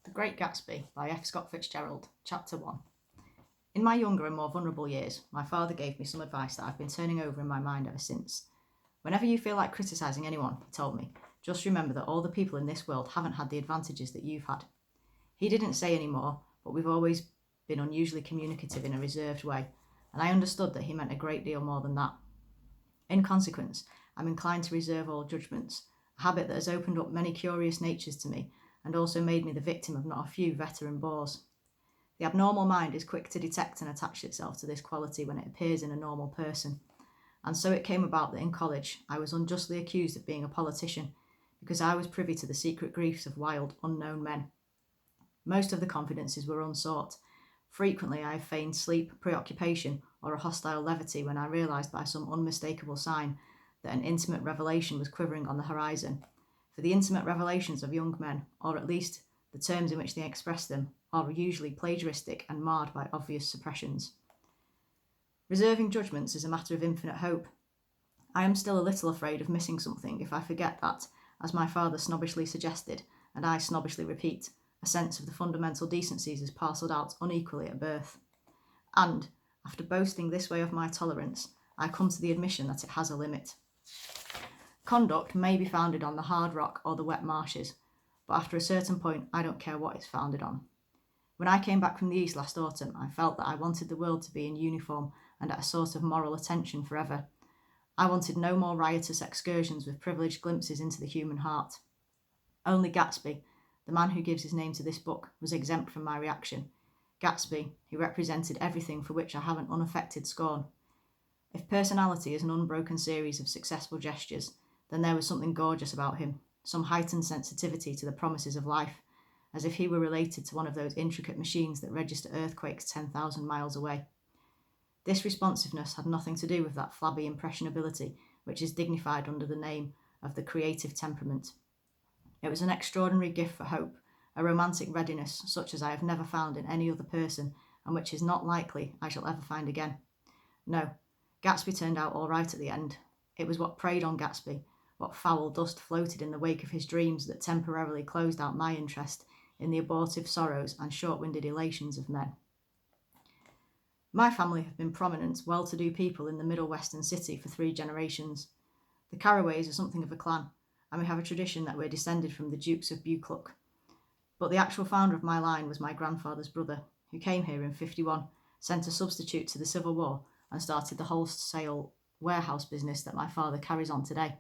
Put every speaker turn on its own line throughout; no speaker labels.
The Great Gatsby by F. Scott Fitzgerald, Chapter 1. In my younger and more vulnerable years, my father gave me some advice that I've been turning over in my mind ever since. Whenever you feel like criticising anyone, he told me, just remember that all the people in this world haven't had the advantages that you've had. He didn't say any more, but we've always been unusually communicative in a reserved way, and I understood that he meant a great deal more than that. In consequence, I'm inclined to reserve all judgments, a habit that has opened up many curious natures to me and also made me the victim of not a few veteran bores. The abnormal mind is quick to detect and attach itself to this quality when it appears in a normal person, and so it came about that in college I was unjustly accused of being a politician because I was privy to the secret griefs of wild, unknown men. Most of the confidences were unsought. Frequently I have feigned sleep, preoccupation, or a hostile levity when I realised by some unmistakable sign that an intimate revelation was quivering on the horizon. For the intimate revelations of young men, or at least the terms in which they express them, are usually plagiaristic and marred by obvious suppressions. Reserving judgments is a matter of infinite hope. I am still a little afraid of missing something if I forget that, as my father snobbishly suggested, and I snobbishly repeat, a sense of the fundamental decencies is parcelled out unequally at birth. And, after boasting this way of my tolerance, I come to the admission that it has a limit. Conduct may be founded on the hard rock or the wet marshes, but after a certain point I don't care what it's founded on. When I came back from the East last autumn, I felt that I wanted the world to be in uniform and at a sort of moral attention forever. I wanted no more riotous excursions with privileged glimpses into the human heart. Only Gatsby, the man who gives his name to this book, was exempt from my reaction. Gatsby, who represented everything for which I have an unaffected scorn. If personality is an unbroken series of successful gestures, then there was something gorgeous about him, some heightened sensitivity to the promises of life, as if he were related to one of those intricate machines that register earthquakes 10,000 miles away. This responsiveness had nothing to do with that flabby impressionability which is dignified under the name of the creative temperament. It was an extraordinary gift for hope, a romantic readiness such as I have never found in any other person, and which is not likely I shall ever find again. No, Gatsby turned out all right at the end. It was what preyed on Gatsby, what foul dust floated in the wake of his dreams that temporarily closed out my interest in the abortive sorrows and short-winded elations of men. My family have been prominent, well-to-do people in the Middle Western city for 3 generations. The Carraways are something of a clan, and we have a tradition that we're descended from the Dukes of Buccleuch. But the actual founder of my line was my grandfather's brother, who came here in 51, sent a substitute to the Civil War, and started the wholesale warehouse business that my father carries on today.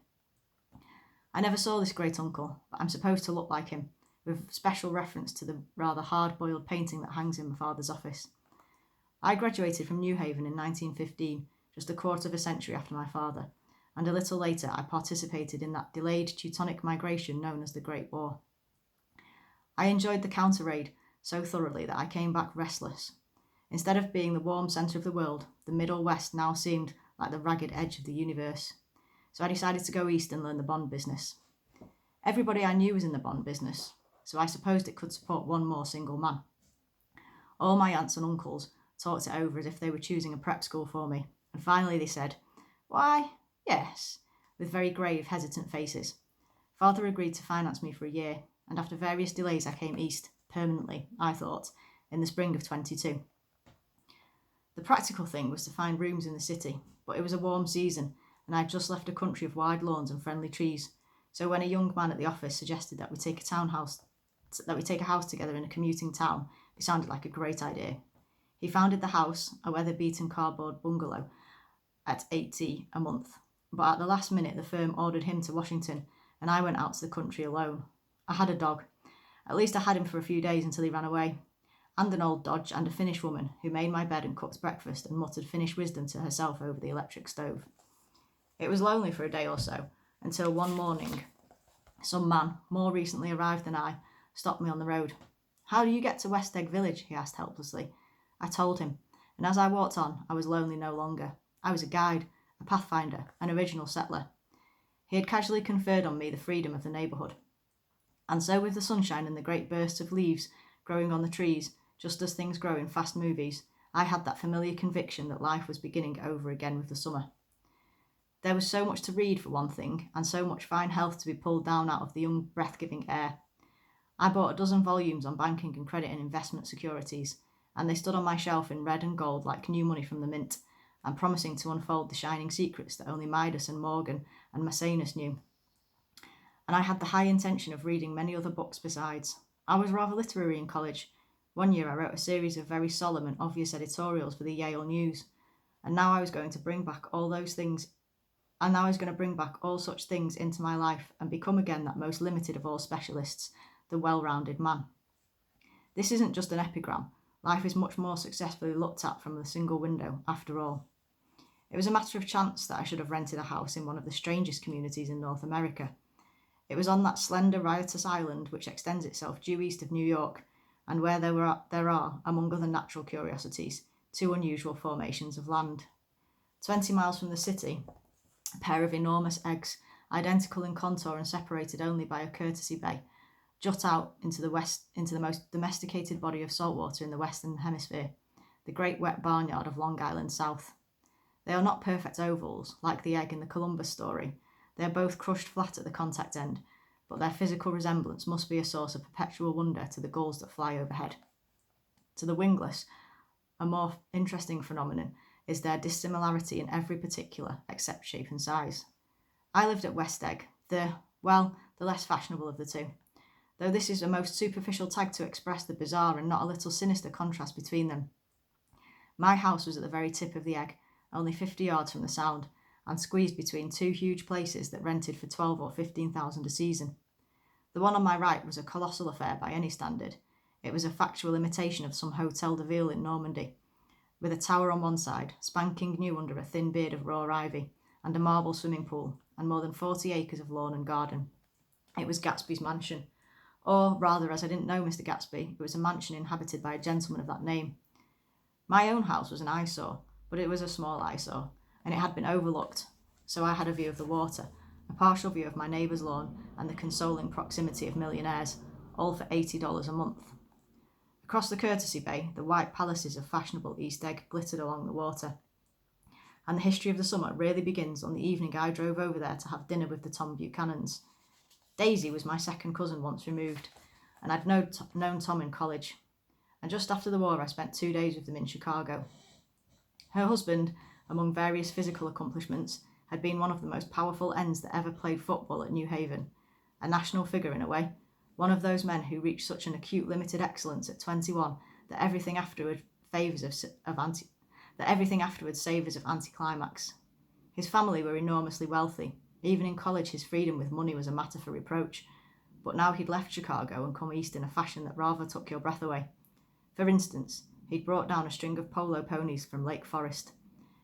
I never saw this great uncle, but I'm supposed to look like him, with special reference to the rather hard-boiled painting that hangs in my father's office. I graduated from New Haven in 1915, just a quarter of a century after my father, and a little later I participated in that delayed Teutonic migration known as the Great War. I enjoyed the counter-raid so thoroughly that I came back restless. Instead of being the warm centre of the world, the Middle West now seemed like the ragged edge of the universe. So I decided to go east and learn the bond business. Everybody I knew was in the bond business, so I supposed it could support one more single man. All my aunts and uncles talked it over as if they were choosing a prep school for me, and finally they said, "Why, yes," with very grave, hesitant faces. Father agreed to finance me for a year, and after various delays I came east, permanently, I thought, in the spring of 22. The practical thing was to find rooms in the city, but it was a warm season, and I'd just left a country of wide lawns and friendly trees, so when a young man at the office suggested that we take a house together in a commuting town, it sounded like a great idea. He founded the house, a weather-beaten cardboard bungalow, at £80 a month, but at the last minute the firm ordered him to Washington, and I went out to the country alone. I had a dog. At least I had him for a few days until he ran away, and an old Dodge and a Finnish woman who made my bed and cooked breakfast and muttered Finnish wisdom to herself over the electric stove. It was lonely for a day or so, until one morning some man, more recently arrived than I, stopped me on the road. "How do you get to West Egg Village?" he asked helplessly. I told him, and as I walked on, I was lonely no longer. I was a guide, a pathfinder, an original settler. He had casually conferred on me the freedom of the neighbourhood. And so with the sunshine and the great bursts of leaves growing on the trees, just as things grow in fast movies, I had that familiar conviction that life was beginning over again with the summer. There was so much to read for one thing, and so much fine health to be pulled down out of the young breath-giving air. I bought a dozen volumes on banking and credit and investment securities, and they stood on my shelf in red and gold like new money from the mint, and promising to unfold the shining secrets that only Midas and Morgan and Maecenas knew. And I had the high intention of reading many other books besides. I was rather literary in college. One year I wrote a series of very solemn and obvious editorials for the Yale News, and now I was going to bring back all those things, and now I was going to bring back all such things into my life and become again that most limited of all specialists, the well-rounded man. This isn't just an epigram. Life is much more successfully looked at from a single window, after all. It was a matter of chance that I should have rented a house in one of the strangest communities in North America. It was on that slender, riotous island which extends itself due east of New York, and where there are, among other natural curiosities, two unusual formations of land. 20 miles from the city, a pair of enormous eggs, identical in contour and separated only by a courtesy bay, jut out into the most domesticated body of saltwater in the Western Hemisphere, the great wet barnyard of Long Island South. They are not perfect ovals, like the egg in the Columbus story. They are both crushed flat at the contact end, but their physical resemblance must be a source of perpetual wonder to the gulls that fly overhead. To the wingless, a more interesting phenomenon is their dissimilarity in every particular except shape and size. I lived at West Egg, the less fashionable of the two, though this is a most superficial tag to express the bizarre and not a little sinister contrast between them. My house was at the very tip of the egg, only 50 yards from the Sound, and squeezed between two huge places that rented for 12 or 15,000 a season. The one on my right was a colossal affair by any standard. It was a factual imitation of some Hotel de Ville in Normandy, with a tower on one side, spanking new under a thin beard of raw ivy, and a marble swimming pool, and more than 40 acres of lawn and garden. It was Gatsby's mansion, or rather, as I didn't know Mr. Gatsby, it was a mansion inhabited by a gentleman of that name. My own house was an eyesore, but it was a small eyesore, and it had been overlooked, so I had a view of the water, a partial view of my neighbour's lawn, and the consoling proximity of millionaires, all for $80 a month. Across the courtesy bay, the white palaces of fashionable East Egg glittered along the water, and the history of the summer really begins on the evening I drove over there to have dinner with the Tom Buchanans. Daisy was my second cousin once removed, and I'd known Tom in college, and just after the war I spent 2 days with them in Chicago. Her husband, among various physical accomplishments, had been one of the most powerful ends that ever played football at New Haven, a national figure in a way, one of those men who reached such an acute limited excellence at 21 that everything afterward savours of anticlimax. His family were enormously wealthy. Even in college his freedom with money was a matter for reproach, but now he'd left Chicago and come east in a fashion that rather took your breath away. For instance, he'd brought down a string of polo ponies from Lake Forest.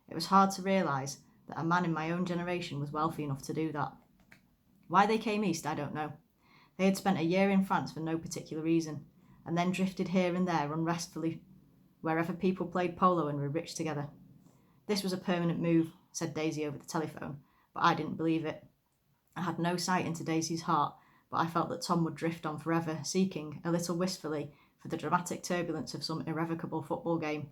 It was hard to realise that a man in my own generation was wealthy enough to do that. Why they came east, I don't know. They had spent a year in France for no particular reason, and then drifted here and there unrestfully wherever people played polo and were rich together. This was a permanent move, said Daisy over the telephone, but I didn't believe it. I had no sight into Daisy's heart, but I felt that Tom would drift on forever, seeking, a little wistfully, for the dramatic turbulence of some irrevocable football game.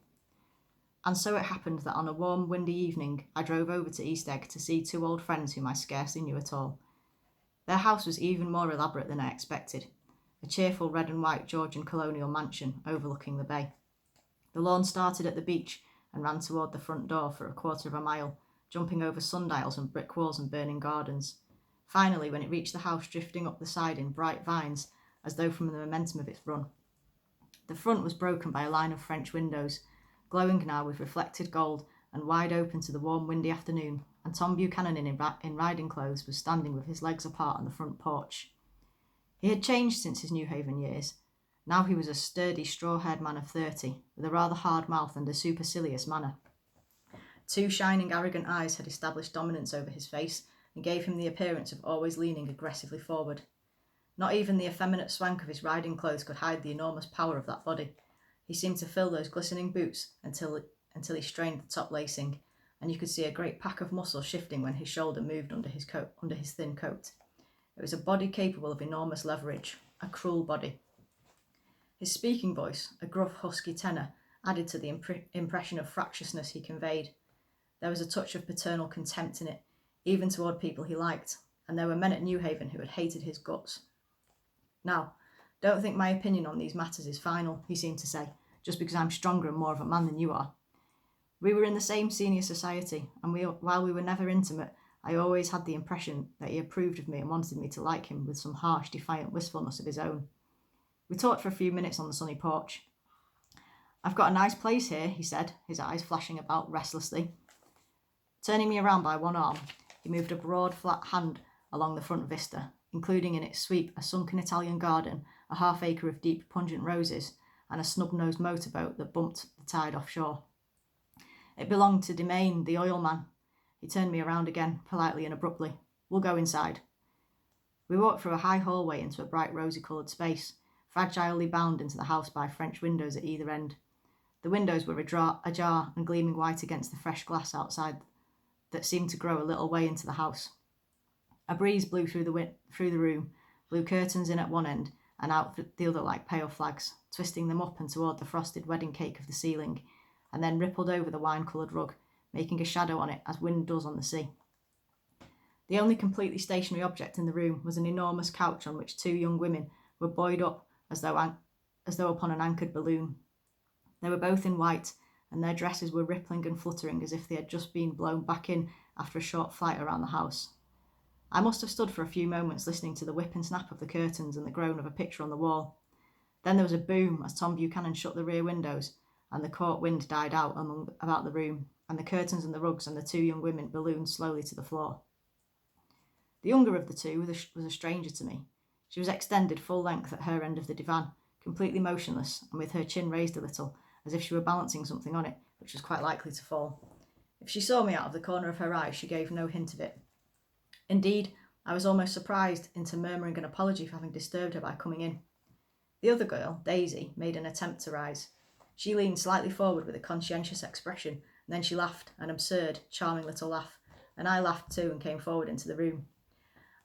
And so it happened that on a warm, windy evening, I drove over to East Egg to see two old friends whom I scarcely knew at all. Their house was even more elaborate than I expected, a cheerful red and white Georgian colonial mansion overlooking the bay. The lawn started at the beach and ran toward the front door for a quarter of a mile, jumping over sundials and brick walls and burning gardens. Finally, when it reached the house, drifting up the side in bright vines, as though from the momentum of its run. The front was broken by a line of French windows, glowing now with reflected gold and wide open to the warm, windy afternoon, and Tom Buchanan in riding clothes was standing with his legs apart on the front porch. He had changed since his New Haven years. Now he was a sturdy, straw-haired man of 30, with a rather hard mouth and a supercilious manner. Two shining, arrogant eyes had established dominance over his face and gave him the appearance of always leaning aggressively forward. Not even the effeminate swank of his riding clothes could hide the enormous power of that body. He seemed to fill those glistening boots until he strained the top lacing, and you could see a great pack of muscle shifting when his shoulder moved under his thin coat. It was a body capable of enormous leverage, a cruel body. His speaking voice, a gruff, husky tenor, added to the impression of fractiousness he conveyed. There was a touch of paternal contempt in it, even toward people he liked, and there were men at New Haven who had hated his guts. Now, Don't think my opinion on these matters is final, he seemed to say, just because I'm stronger and more of a man than you are. We were in the same senior society, and while we were never intimate, I always had the impression that he approved of me and wanted me to like him with some harsh, defiant wistfulness of his own. We talked for a few minutes on the sunny porch. I've got a nice place here, he said, his eyes flashing about restlessly. Turning me around by one arm, he moved a broad, flat hand along the front vista, including in its sweep a sunken Italian garden, a half-acre of deep, pungent roses, and a snub-nosed motorboat that bumped the tide offshore. It belonged to Demain, the oil man. He turned me around again, politely and abruptly. We'll go inside. We walked through a high hallway into a bright rosy-coloured space, fragilely bound into the house by French windows at either end. The windows were ajar and gleaming white against the fresh glass outside that seemed to grow a little way into the house. A breeze blew through the room, blew curtains in at one end and out the other like pale flags, twisting them up and toward the frosted wedding cake of the ceiling, and then rippled over the wine-coloured rug, making a shadow on it as wind does on the sea. The only completely stationary object in the room was an enormous couch on which two young women were buoyed up as though upon an anchored balloon. They were both in white, and their dresses were rippling and fluttering as if they had just been blown back in after a short flight around the house. I must have stood for a few moments listening to the whip and snap of the curtains and the groan of a picture on the wall. Then there was a boom as Tom Buchanan shut the rear windows, and the caught wind died out about the room, and the curtains and the rugs and the two young women ballooned slowly to the floor. The younger of the two was a stranger to me. She was extended full length at her end of the divan, completely motionless, and with her chin raised a little, as if she were balancing something on it, which was quite likely to fall. If she saw me out of the corner of her eye, she gave no hint of it. Indeed, I was almost surprised into murmuring an apology for having disturbed her by coming in. The other girl, Daisy, made an attempt to rise. She leaned slightly forward with a conscientious expression, and then she laughed, an absurd, charming little laugh, and I laughed too and came forward into the room.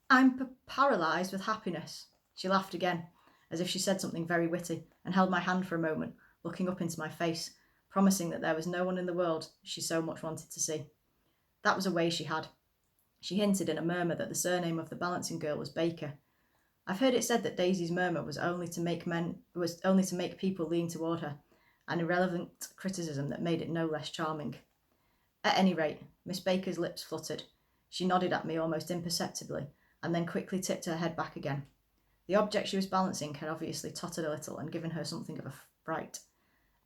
I'm paralysed with happiness. She laughed again, as if she said something very witty, and held my hand for a moment, looking up into my face, promising that there was no one in the world she so much wanted to see. That was a way she had. She hinted in a murmur that the surname of the balancing girl was Baker. I've heard it said that Daisy's murmur was only to make people lean toward her, an irrelevant criticism that made it no less charming. At any rate, Miss Baker's lips fluttered. She nodded at me almost imperceptibly, and then quickly tipped her head back again. The object she was balancing had obviously tottered a little and given her something of a fright.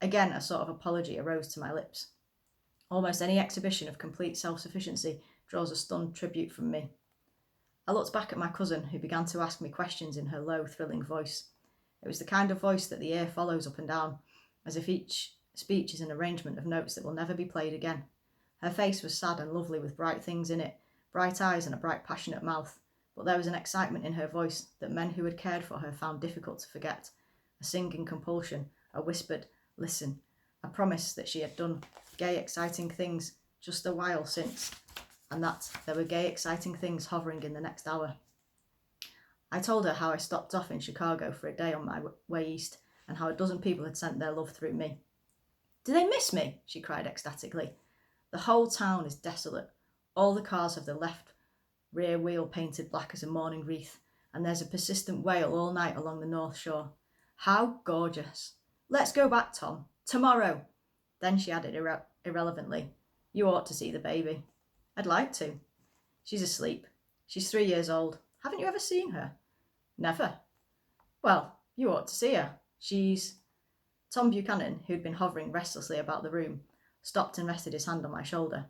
Again, a sort of apology arose to my lips. Almost any exhibition of complete self-sufficiency draws a stunned tribute from me. I looked back at my cousin, who began to ask me questions in her low, thrilling voice. It was the kind of voice that the ear follows up and down, as if each speech is an arrangement of notes that will never be played again. Her face was sad and lovely with bright things in it, bright eyes and a bright, passionate mouth, but there was an excitement in her voice that men who had cared for her found difficult to forget, a singing compulsion, a whispered listen, a promise that she had done gay, exciting things just a while since, and that there were gay, exciting things hovering in the next hour. I told her how I stopped off in Chicago for a day on my way east, and how a dozen people had sent their love through me. Do they miss me? She cried ecstatically. The whole town is desolate. All the cars have the left rear wheel painted black as a mourning wreath, and there's a persistent wail all night along the North Shore. How gorgeous. Let's go back, Tom. Tomorrow. Then she added irrelevantly, you ought to see the baby. I'd like to. She's asleep. She's 3 years old. Haven't you ever seen her? Never. Well, you ought to see her. She's... Tom Buchanan, who'd been hovering restlessly about the room, stopped and rested his hand on my shoulder.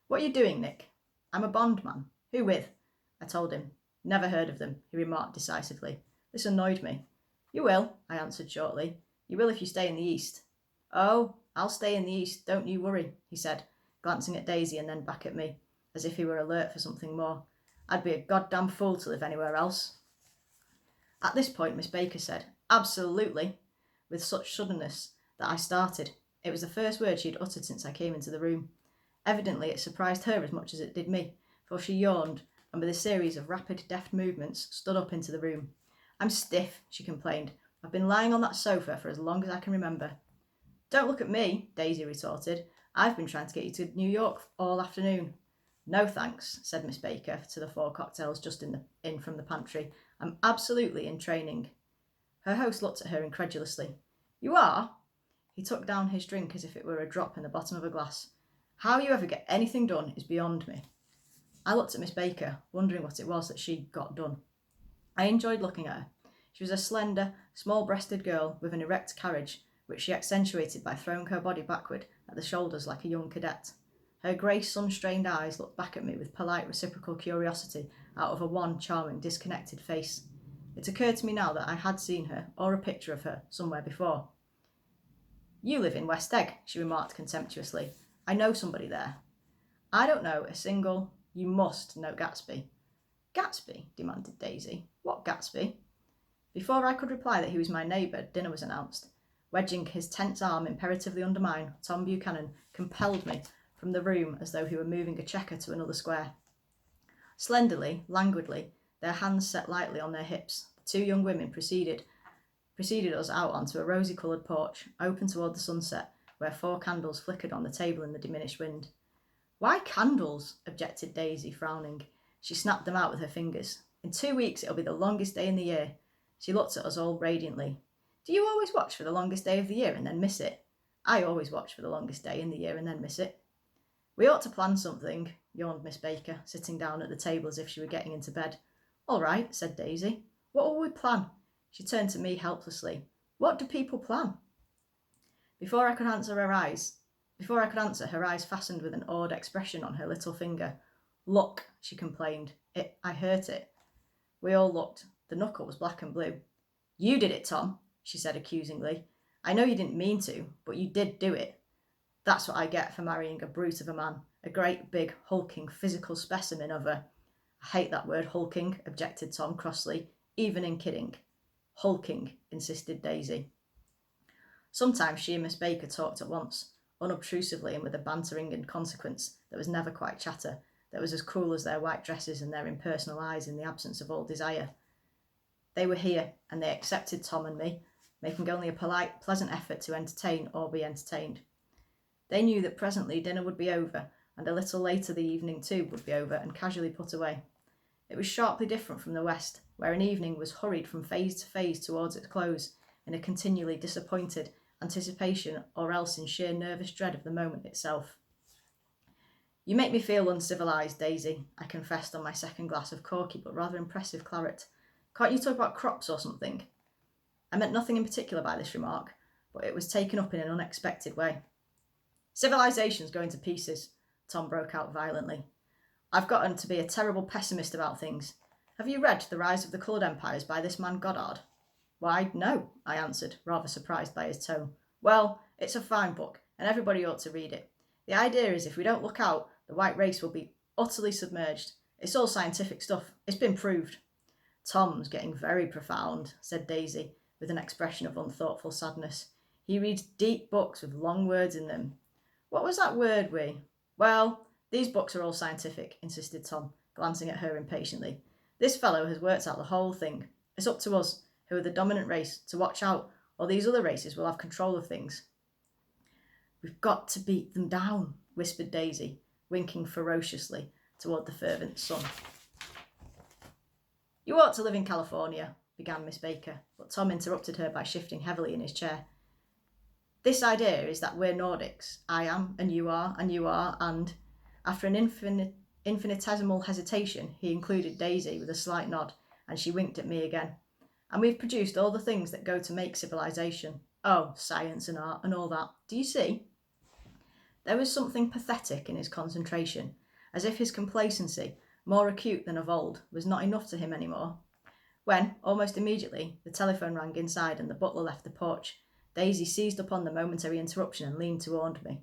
What are you doing, Nick? I'm a bondman. Who with? I told him. Never heard of them, he remarked decisively. This annoyed me. You will, I answered shortly. You will if you stay in the East. Oh, I'll stay in the East, don't you worry, he said, glancing at Daisy and then back at me, as if he were alert for something more. I'd be a goddamn fool to live anywhere else. At this point, Miss Baker said, absolutely, with such suddenness that I started. It was the first word she had uttered since I came into the room. Evidently it surprised her as much as it did me, for she yawned, and with a series of rapid, deft movements, stood up into the room. I'm stiff, she complained. I've been lying on that sofa for as long as I can remember. Don't look at me, Daisy retorted. I've been trying to get you to New York all afternoon. No thanks, said Miss Baker to the 4 cocktails just in from the pantry. I'm absolutely in training. Her host looked at her incredulously. You are? He took down his drink as if it were a drop in the bottom of a glass. How you ever get anything done is beyond me. I looked at Miss Baker, wondering what it was that she got done. I enjoyed looking at her. She was a slender, small-breasted girl with an erect carriage, which she accentuated by throwing her body backward at the shoulders like a young cadet. Her grey, sun-strained eyes looked back at me with polite, reciprocal curiosity out of a wan, charming, disconnected face. It occurred to me now that I had seen her, or a picture of her, somewhere before. You live in West Egg, she remarked contemptuously. I know somebody there. I don't know a single. You must know Gatsby. Gatsby? Demanded Daisy. What Gatsby? Before I could reply that he was my neighbour, dinner was announced. Wedging his tense arm imperatively under mine, Tom Buchanan compelled me from the room as though he were moving a checker to another square. Slenderly, languidly, their hands set lightly on their hips, the two young women preceded us out onto a rosy-coloured porch, open toward the sunset, where 4 candles flickered on the table in the diminished wind. Why candles? Objected Daisy, frowning. She snapped them out with her fingers. In 2 weeks it'll be the longest day in the year. She looked at us all radiantly. Do you always watch for the longest day of the year and then miss it? I always watch for the longest day in the year and then miss it. We ought to plan something, yawned Miss Baker, sitting down at the table as if she were getting into bed. All right, said Daisy. What will we plan? She turned to me helplessly. What do people plan? Before I could answer, her eyes fastened with an awed expression on her little finger. Look, she complained. I hurt it. We all looked. The knuckle was black and blue. You did it, Tom, she said accusingly. I know you didn't mean to, but you did do it. That's what I get for marrying a brute of a man, a great big hulking physical specimen of a... I hate that word hulking, objected Tom crossly, even in kidding. Hulking, insisted Daisy. Sometimes she and Miss Baker talked at once, unobtrusively and with a bantering inconsequence that was never quite chatter, that was as cool as their white dresses and their impersonal eyes in the absence of all desire. They were here, and they accepted Tom and me, making only a polite, pleasant effort to entertain or be entertained. They knew that presently dinner would be over, and a little later the evening too would be over and casually put away. It was sharply different from the West, where an evening was hurried from phase to phase towards its close, in a continually disappointed anticipation or else in sheer nervous dread of the moment itself. You make me feel uncivilised, Daisy, I confessed on my second glass of corky but rather impressive claret. Can't you talk about crops or something? I meant nothing in particular by this remark, but it was taken up in an unexpected way. Civilisation's going to pieces, Tom broke out violently. I've gotten to be a terrible pessimist about things. Have you read The Rise of the Coloured Empires by this man Goddard? Why, no, I answered, rather surprised by his tone. Well, it's a fine book, and everybody ought to read it. The idea is if we don't look out, the white race will be utterly submerged. It's all scientific stuff. It's been proved. Tom's getting very profound, said Daisy, with an expression of unthoughtful sadness. He reads deep books with long words in them. What was that word we? Well, these books are all scientific, insisted Tom, glancing at her impatiently. This fellow has worked out the whole thing. It's up to us, who are the dominant race, to watch out, or these other races will have control of things. We've got to beat them down, whispered Daisy, winking ferociously toward the fervent sun. You ought to live in California, began Miss Baker, but Tom interrupted her by shifting heavily in his chair. This idea is that we're Nordics. I am, and you are, and... After an infinitesimal hesitation, he included Daisy with a slight nod, and she winked at me again. And we've produced all the things that go to make civilization. Oh, science and art and all that. Do you see? There was something pathetic in his concentration, as if his complacency, more acute than of old, was not enough to him any more. When, almost immediately, the telephone rang inside and the butler left the porch, Daisy seized upon the momentary interruption and leaned toward me.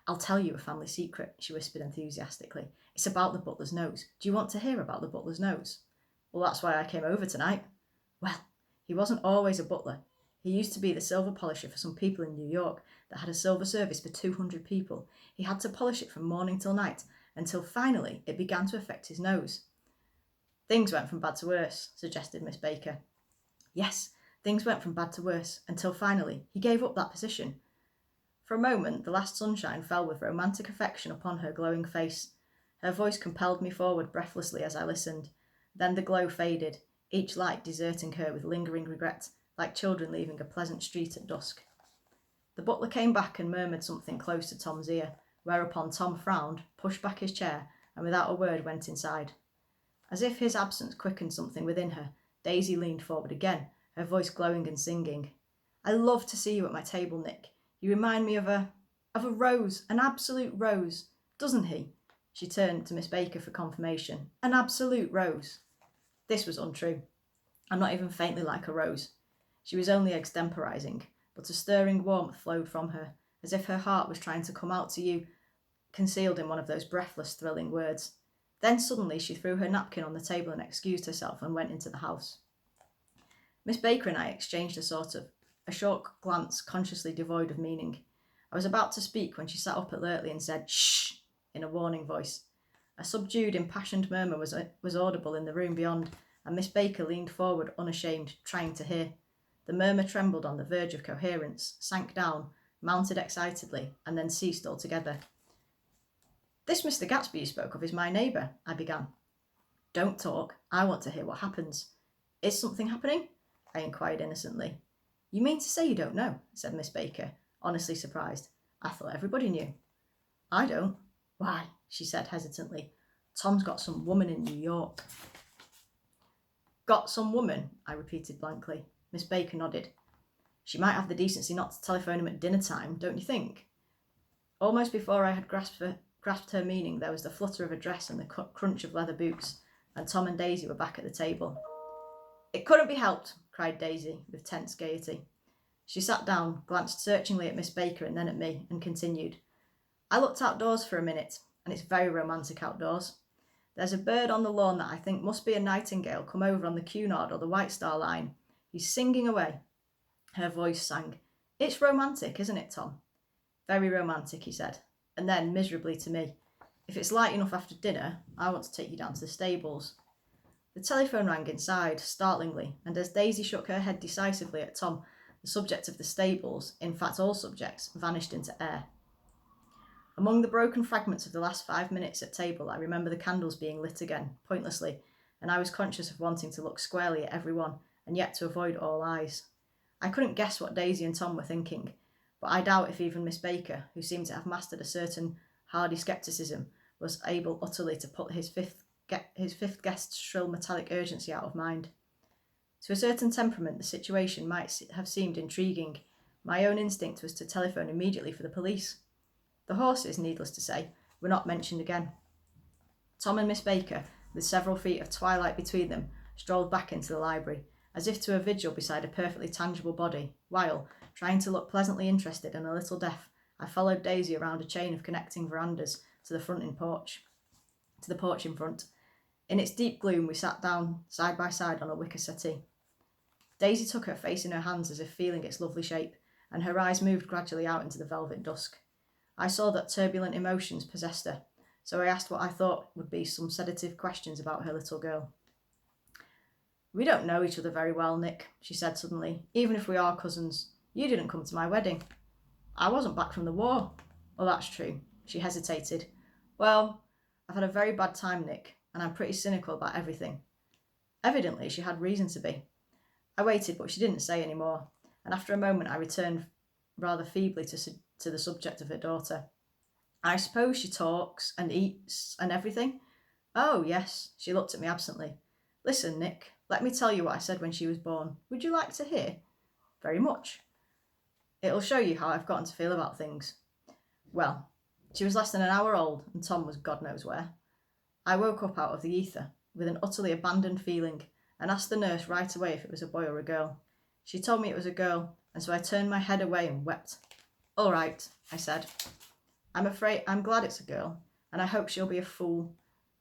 I'll tell you a family secret, she whispered enthusiastically. It's about the butler's nose. Do you want to hear about the butler's nose? Well, that's why I came over tonight. Well, he wasn't always a butler. He used to be the silver polisher for some people in New York that had a silver service for 200 people. He had to polish it from morning till night, until finally it began to affect his nose. Things went from bad to worse, suggested Miss Baker. Yes, things went from bad to worse, until finally he gave up that position. For a moment, the last sunshine fell with romantic affection upon her glowing face. Her voice compelled me forward breathlessly as I listened. Then the glow faded, each light deserting her with lingering regret, like children leaving a pleasant street at dusk. The butler came back and murmured something close to Tom's ear, whereupon Tom frowned, pushed back his chair, and without a word went inside. As if his absence quickened something within her, Daisy leaned forward again, her voice glowing and singing. "I love to see you at my table, Nick. You remind me of a rose, an absolute rose, doesn't he?" She turned to Miss Baker for confirmation. "An absolute rose." This was untrue. I'm not even faintly like a rose. She was only extemporising, but a stirring warmth flowed from her, as if her heart was trying to come out to you, concealed in one of those breathless, thrilling words. Then suddenly she threw her napkin on the table and excused herself and went into the house. Miss Baker and I exchanged a short glance consciously devoid of meaning. I was about to speak when she sat up alertly and said, "Shh," in a warning voice. A subdued, impassioned murmur was audible in the room beyond, and Miss Baker leaned forward unashamed, trying to hear. The murmur trembled on the verge of coherence, sank down, mounted excitedly, and then ceased altogether. "This Mr. Gatsby you spoke of is my neighbour," I began. "Don't talk. I want to hear what happens." "Is something happening?" I inquired innocently. "You mean to say you don't know?" said Miss Baker, honestly surprised. "I thought everybody knew." "I don't." "Why," she said hesitantly, "Tom's got some woman in New York." "Got some woman?" I repeated blankly. Miss Baker nodded. "She might have the decency not to telephone him at dinner time, don't you think?" Almost before I had grasped her meaning, there was the flutter of a dress and the crunch of leather boots, and Tom and Daisy were back at the table. "It couldn't be helped," cried Daisy with tense gaiety. She sat down, glanced searchingly at Miss Baker and then at me, and continued. "I looked outdoors for a minute, and it's very romantic outdoors. There's a bird on the lawn that I think must be a nightingale come over on the Cunard or the White Star Line. He's singing away." Her voice sang. "It's romantic, isn't it, Tom?" "Very romantic," he said, and then, miserably to me, "If it's light enough after dinner, I want to take you down to the stables." The telephone rang inside, startlingly, and as Daisy shook her head decisively at Tom, the subject of the stables, in fact all subjects, vanished into air. Among the broken fragments of the last 5 minutes at table, I remember the candles being lit again, pointlessly, and I was conscious of wanting to look squarely at everyone, and yet to avoid all eyes. I couldn't guess what Daisy and Tom were thinking, but I doubt if even Miss Baker, who seemed to have mastered a certain hardy scepticism, was able utterly to put his fifth guest's shrill metallic urgency out of mind. To a certain temperament, the situation might have seemed intriguing. My own instinct was to telephone immediately for the police. The horses, needless to say, were not mentioned again. Tom and Miss Baker, with several feet of twilight between them, strolled back into the library, as if to a vigil beside a perfectly tangible body, while, trying to look pleasantly interested and a little deaf, I followed Daisy around a chain of connecting verandas to the porch in front. In its deep gloom, we sat down side by side on a wicker settee. Daisy took her face in her hands as if feeling its lovely shape, and her eyes moved gradually out into the velvet dusk. I saw that turbulent emotions possessed her, so I asked what I thought would be some sedative questions about her little girl. "We don't know each other very well, Nick," she said suddenly, "even if we are cousins. You didn't come to my wedding." "I wasn't back from the war." "Well, that's true." She hesitated. "Well, I've had a very bad time, Nick, and I'm pretty cynical about everything." Evidently, she had reason to be. I waited, but she didn't say any more, and after a moment I returned rather feebly to the subject of her daughter. "I suppose she talks and eats and everything?" "Oh, yes." She looked at me absently. "Listen, Nick, let me tell you what I said when she was born. Would you like to hear?" "Very much." "It'll show you how I've gotten to feel about things. Well, she was less than an hour old, and Tom was God knows where. I woke up out of the ether with an utterly abandoned feeling, and asked the nurse right away if it was a boy or a girl. She told me it was a girl, and so I turned my head away and wept. 'All right,' I said. I'm glad it's a girl, and I hope she'll be a fool.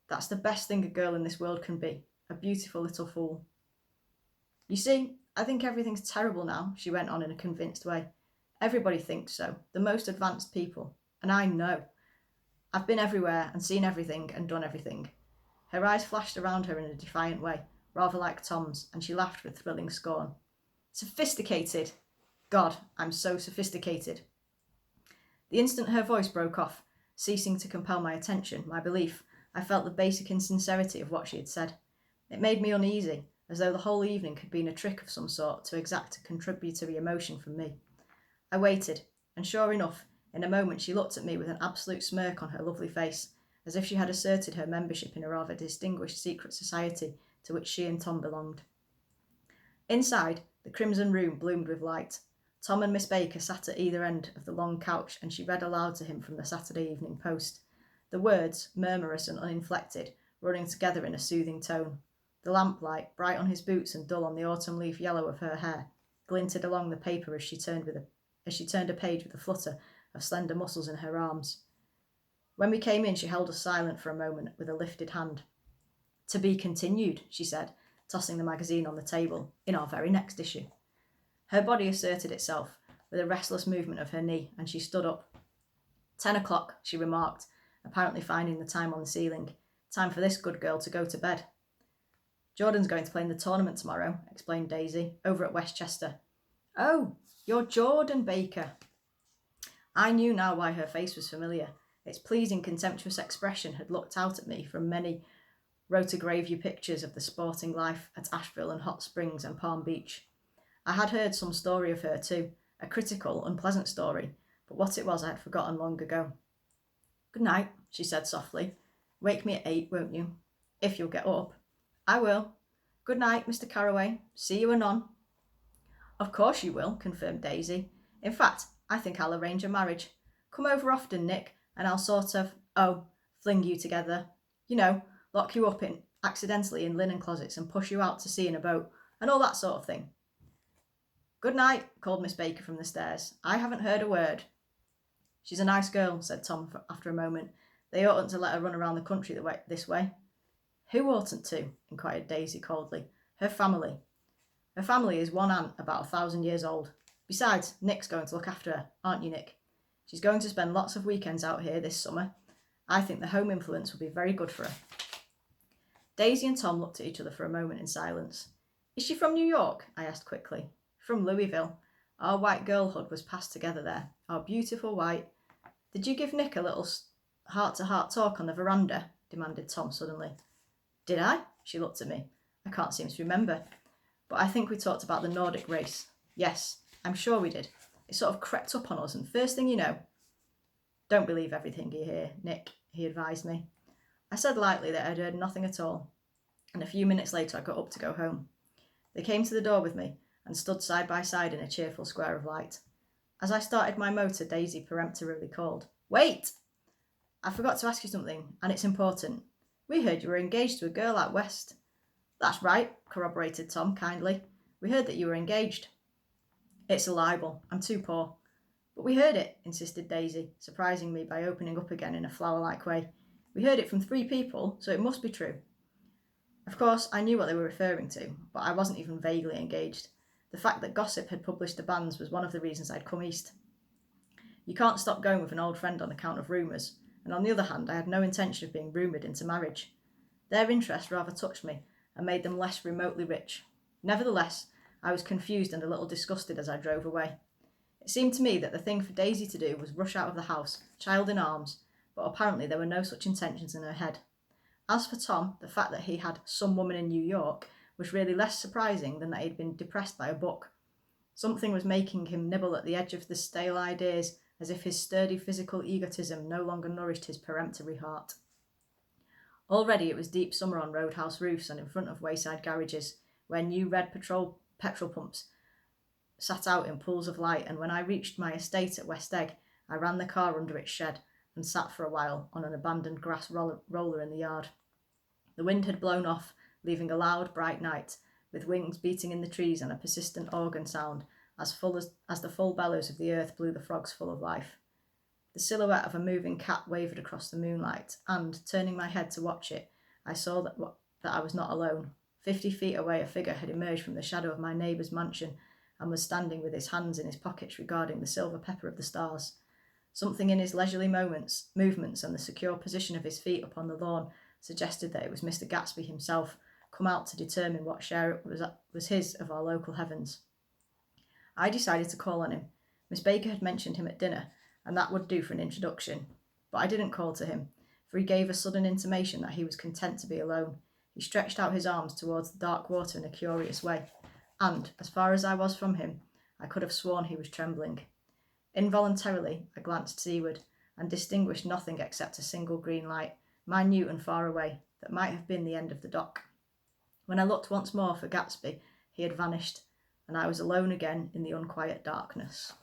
That's the best thing a girl in this world can be, a beautiful little fool.' You see, I think everything's terrible now," she went on in a convinced way. "Everybody thinks so, the most advanced people, and I know. I've been everywhere and seen everything and done everything." Her eyes flashed around her in a defiant way, rather like Tom's, and she laughed with thrilling scorn. "Sophisticated! God, I'm so sophisticated." The instant her voice broke off, ceasing to compel my attention, my belief, I felt the basic insincerity of what she had said. It made me uneasy, as though the whole evening had been a trick of some sort to exact a contributory emotion from me. I waited, and sure enough, in a moment she looked at me with an absolute smirk on her lovely face, as if she had asserted her membership in a rather distinguished secret society to which she and Tom belonged. Inside, the crimson room bloomed with light. Tom and Miss Baker sat at either end of the long couch, and she read aloud to him from the Saturday Evening Post, the words, murmurous and uninflected, running together in a soothing tone. The lamplight, bright on his boots and dull on the autumn leaf yellow of her hair, glinted along the paper as she turned a page with a flutter of slender muscles in her arms. When we came in, she held us silent for a moment with a lifted hand. "To be continued," she said, tossing the magazine on the table, "in our very next issue." Her body asserted itself with a restless movement of her knee, and she stood up. 10 o'clock, she remarked, apparently finding the time on the ceiling. Time for this good girl to go to bed. "Jordan's going to play in the tournament tomorrow," explained Daisy, "over at Westchester." "Oh, you're Jordan Baker." I knew now why her face was familiar. Its pleasing, contemptuous expression had looked out at me from many rotogravure pictures of the sporting life at Asheville and Hot Springs and Palm Beach. I had heard some story of her too, a critical, unpleasant story, but what it was I had forgotten long ago. "Good night," she said softly. "Wake me at 8, won't you? If you'll get up." "I will. Good night, Mr. Carraway. See you anon." "Of course you will," confirmed Daisy. "In fact, I think I'll arrange a marriage. Come over often, Nick, and I'll sort of, fling you together. You know, lock you up accidentally in linen closets and push you out to sea in a boat, and all that sort of thing." "Good night," called Miss Baker from the stairs. "I haven't heard a word." "She's a nice girl," said Tom after a moment. "They oughtn't to let her run around the country this way." "Who oughtn't to?" inquired Daisy coldly. "Her family. Her family is one aunt about 1,000 years old. Besides, Nick's going to look after her, aren't you, Nick? She's going to spend lots of weekends out here this summer. I think the home influence will be very good for her." Daisy and Tom looked at each other for a moment in silence. "Is she from New York?" I asked quickly. "From Louisville. Our white girlhood was passed together there. Our beautiful white—" "Did you give Nick a little heart-to-heart talk on the veranda?" demanded Tom suddenly. "Did I?" She looked at me. "I can't seem to remember. But I think we talked about the Nordic race. Yes, I'm sure we did. It sort of crept up on us, and first thing you know—" "Don't believe everything you hear, Nick," he advised me. I said lightly that I'd heard nothing at all, and a few minutes later I got up to go home. They came to the door with me and stood side by side in a cheerful square of light. As I started my motor, Daisy peremptorily called, "Wait! I forgot to ask you something, and it's important. We heard you were engaged to a girl out west." "That's right," corroborated Tom kindly. "We heard that you were engaged." "It's a libel. I'm too poor." "But we heard it," insisted Daisy, surprising me by opening up again in a flower-like way. "We heard it from 3 people, so it must be true." Of course, I knew what they were referring to, but I wasn't even vaguely engaged. The fact that gossip had published the banns was one of the reasons I'd come east. You can't stop going with an old friend on account of rumours, and on the other hand, I had no intention of being rumoured into marriage. Their interest rather touched me, and made them less remotely rich. Nevertheless, I was confused and a little disgusted as I drove away. It seemed to me that the thing for Daisy to do was rush out of the house, child in arms, but apparently there were no such intentions in her head. As for Tom, the fact that he had some woman in New York was really less surprising than that he'd been depressed by a book. Something was making him nibble at the edge of the stale ideas, as if his sturdy physical egotism no longer nourished his peremptory heart. Already it was deep summer on roadhouse roofs and in front of wayside garages, where new red petrol pumps sat out in pools of light, and when I reached my estate at West Egg, I ran the car under its shed and sat for a while on an abandoned grass roller in the yard. The wind had blown off, leaving a loud, bright night, with wings beating in the trees and a persistent organ sound, as the full bellows of the earth blew the frogs full of life. The silhouette of a moving cat wavered across the moonlight, and, turning my head to watch it, I saw that I was not alone. 50 feet away, a figure had emerged from the shadow of my neighbour's mansion, and was standing with his hands in his pockets regarding the silver pepper of the stars. Something in his leisurely movements and the secure position of his feet upon the lawn suggested that it was Mr. Gatsby himself, come out to determine what share it was his of our local heavens. I decided to call on him. Miss Baker had mentioned him at dinner, and that would do for an introduction. But I didn't call to him, for he gave a sudden intimation that he was content to be alone. He stretched out his arms towards the dark water in a curious way, and, as far as I was from him, I could have sworn he was trembling. Involuntarily, I glanced seaward, and distinguished nothing except a single green light, minute and far away, that might have been the end of the dock. When I looked once more for Gatsby, he had vanished, and I was alone again in the unquiet darkness.